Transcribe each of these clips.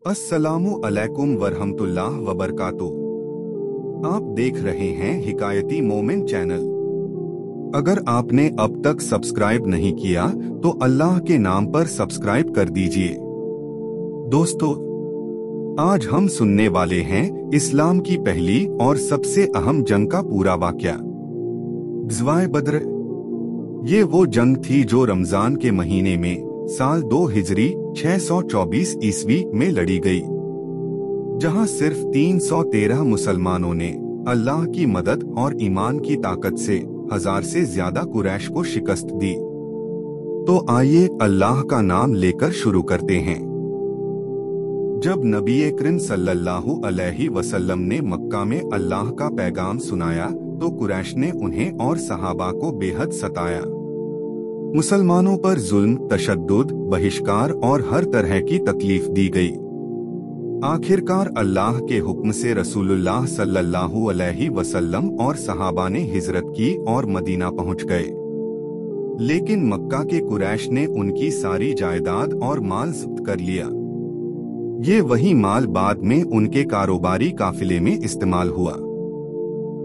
अस्सलामु अलैकुम वरहमतुल्लाह वबरकातुह। आप देख रहे हैं हिकायती मोमिन चैनल। अगर आपने अब तक सब्सक्राइब नहीं किया तो अल्लाह के नाम पर सब्सक्राइब कर दीजिए। दोस्तों, आज हम सुनने वाले हैं इस्लाम की पहली और सबसे अहम जंग का पूरा वाकया, ग़ज़वाए बद्र। ये वो जंग थी जो रमजान के महीने में साल 2 हिजरी 624 ईस्वी में लड़ी गई, जहां सिर्फ 313 मुसलमानों ने अल्लाह की मदद और ईमान की ताकत से 1000 से ज्यादा कुरैश को शिकस्त दी। तो आइए अल्लाह का नाम लेकर शुरू करते हैं। जब नबी करीम सल्लल्लाहु अलैहि वसल्लम ने मक्का में अल्लाह का पैगाम सुनाया तो कुरैश ने उन्हें और सहाबा को बेहद सताया। मुसलमानों पर जुल्म, तशद्दुद, बहिष्कार और हर तरह की तकलीफ दी गई। आखिरकार अल्लाह के हुक्म से रसूलुल्लाह सल्लल्लाहु अलैहि वसल्लम और सहाबा ने हिजरत की और मदीना पहुंच गए। लेकिन मक्का के कुरैश ने उनकी सारी जायदाद और माल जब्त कर लिया। ये वही माल बाद में उनके कारोबारी काफिले में इस्तेमाल हुआ।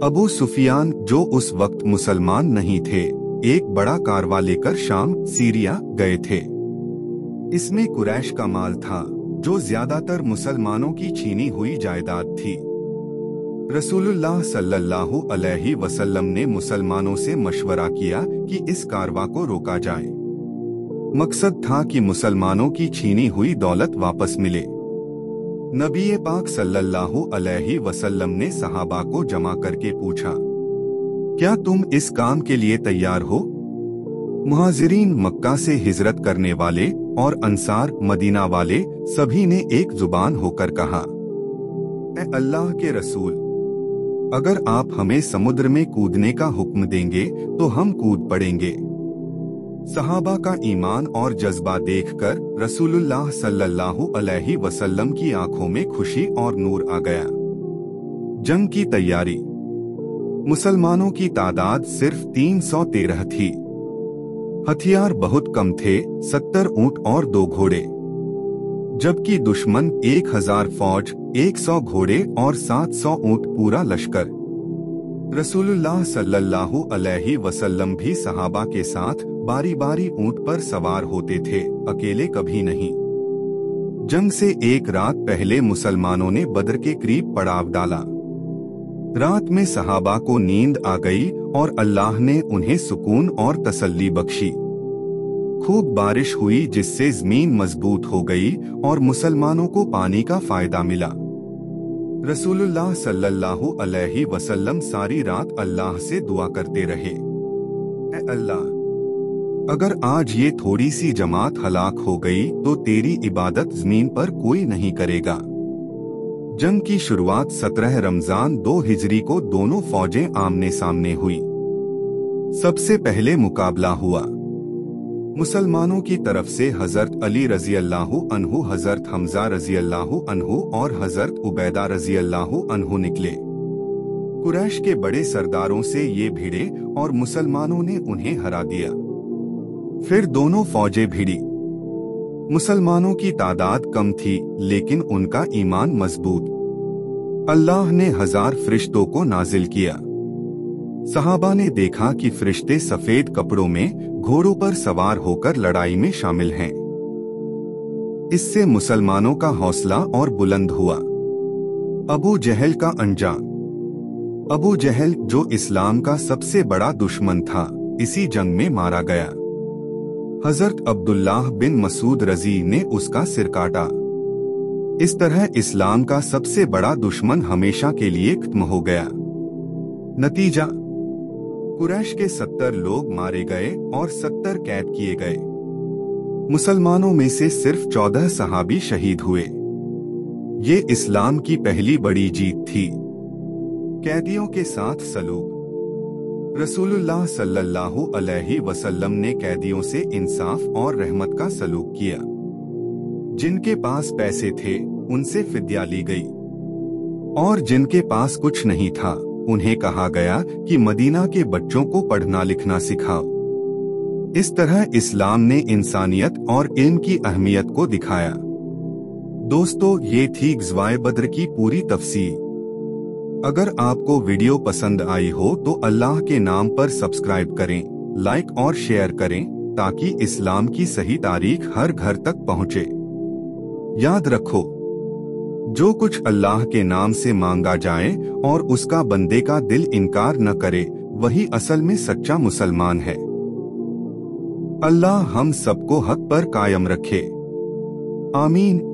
अबू सुफियान, जो उस वक्त मुसलमान नहीं थे, एक बड़ा कारवा लेकर शाम, सीरिया गए थे। इसमें कुरैश का माल था, जो ज्यादातर मुसलमानों की छीनी हुई जायदाद थी। रसूलुल्लाह सल्लल्लाहु अलैहि वसल्लम ने मुसलमानों से मशवरा किया कि इस कारवा को रोका जाए। मकसद था कि मुसलमानों की छीनी हुई दौलत वापस मिले। नबी पाक सल्लल्लाहु अलैहि वसल्लम ने सहाबा को जमा करके पूछा, क्या तुम इस काम के लिए तैयार हो? मुहाजिरीन, मक्का से हिजरत करने वाले, और अंसार, मदीना वाले, सभी ने एक जुबान होकर कहा, ए अल्लाह के रसूल, अगर आप हमें समुद्र में कूदने का हुक्म देंगे तो हम कूद पड़ेंगे। सहाबा का ईमान और जज्बा देखकर रसूलुल्लाह सल्लल्लाहु अलैहि वसल्लम की आंखों में खुशी और नूर आ गया। जंग की तैयारी। मुसलमानों की तादाद सिर्फ 313 थी। हथियार बहुत कम थे, 70 ऊंट और 2 घोड़े, जबकि दुश्मन 1000 फौज, 100 घोड़े और 700 ऊंट, पूरा लश्कर। रसूलुल्लाह सल्लल्लाहु अलैहि वसल्लम भी सहाबा के साथ बारी बारी ऊंट पर सवार होते थे, अकेले कभी नहीं। जंग से एक रात पहले मुसलमानों ने बद्र के करीब पड़ाव डाला। रात में सहाबा को नींद आ गई और अल्लाह ने उन्हें सुकून और तसल्ली बख्शी। खूब बारिश हुई, जिससे जमीन मजबूत हो गई और मुसलमानों को पानी का फायदा मिला। रसूलुल्लाह सल्लल्लाहु अलैहि वसल्लम सारी रात अल्लाह से दुआ करते रहे, ऐ अल्लाह, अगर आज ये थोड़ी सी जमात हलाक हो गई तो तेरी इबादत जमीन पर कोई नहीं करेगा। जंग की शुरुआत 17 रमजान 2 हिजरी को दोनों फौजें आमने सामने हुई। सबसे पहले मुकाबला हुआ। मुसलमानों की तरफ से हजरत अली रजी अल्लाहु अन्हु, हजरत हमजा रजी अल्लाहु अन्हु और हजरत उबैदा रजी अल्लाहु अन्हु निकले। कुरैश के बड़े सरदारों से ये भिड़े और मुसलमानों ने उन्हें हरा दिया। फिर दोनों फौजें भिड़ी। मुसलमानों की तादाद कम थी, लेकिन उनका ईमान मजबूत। अल्लाह ने 1000 फरिश्तों को नाजिल किया। सहाबा ने देखा कि फरिश्ते सफेद कपड़ों में घोड़ों पर सवार होकर लड़ाई में शामिल हैं। इससे मुसलमानों का हौसला और बुलंद हुआ। अबू जहल का अंजाम। अबू जहल, जो इस्लाम का सबसे बड़ा दुश्मन था, इसी जंग में मारा गया। हजरत अब्दुल्लाह बिन मसूद रजी ने उसका सिर काटा। इस तरह इस्लाम का सबसे बड़ा दुश्मन हमेशा के लिए खत्म हो गया। नतीजा, कुरैश के 70 लोग मारे गए और 70 कैद किए गए। मुसलमानों में से सिर्फ 14 सहाबी शहीद हुए। ये इस्लाम की पहली बड़ी जीत थी। कैदियों के साथ सलूक। रसूलुल्लाह सल्लल्लाहु अलैहि वसल्लम ने कैदियों से इंसाफ और रहमत का सलूक किया। जिनके पास पैसे थे उनसे फिद्या ली गई, और जिनके पास कुछ नहीं था उन्हें कहा गया कि मदीना के बच्चों को पढ़ना लिखना सिखाओ। इस तरह इस्लाम ने इंसानियत और इल्म की अहमियत को दिखाया। दोस्तों, ये थी ग़ज़वाए बद्र की पूरी तफसील। अगर आपको वीडियो पसंद आई हो तो अल्लाह के नाम पर सब्सक्राइब करें, लाइक और शेयर करें, ताकि इस्लाम की सही तारीख हर घर तक पहुंचे। याद रखो, जो कुछ अल्लाह के नाम से मांगा जाए और उसका बंदे का दिल इनकार न करे, वही असल में सच्चा मुसलमान है। अल्लाह हम सबको हक पर कायम रखे। आमीन।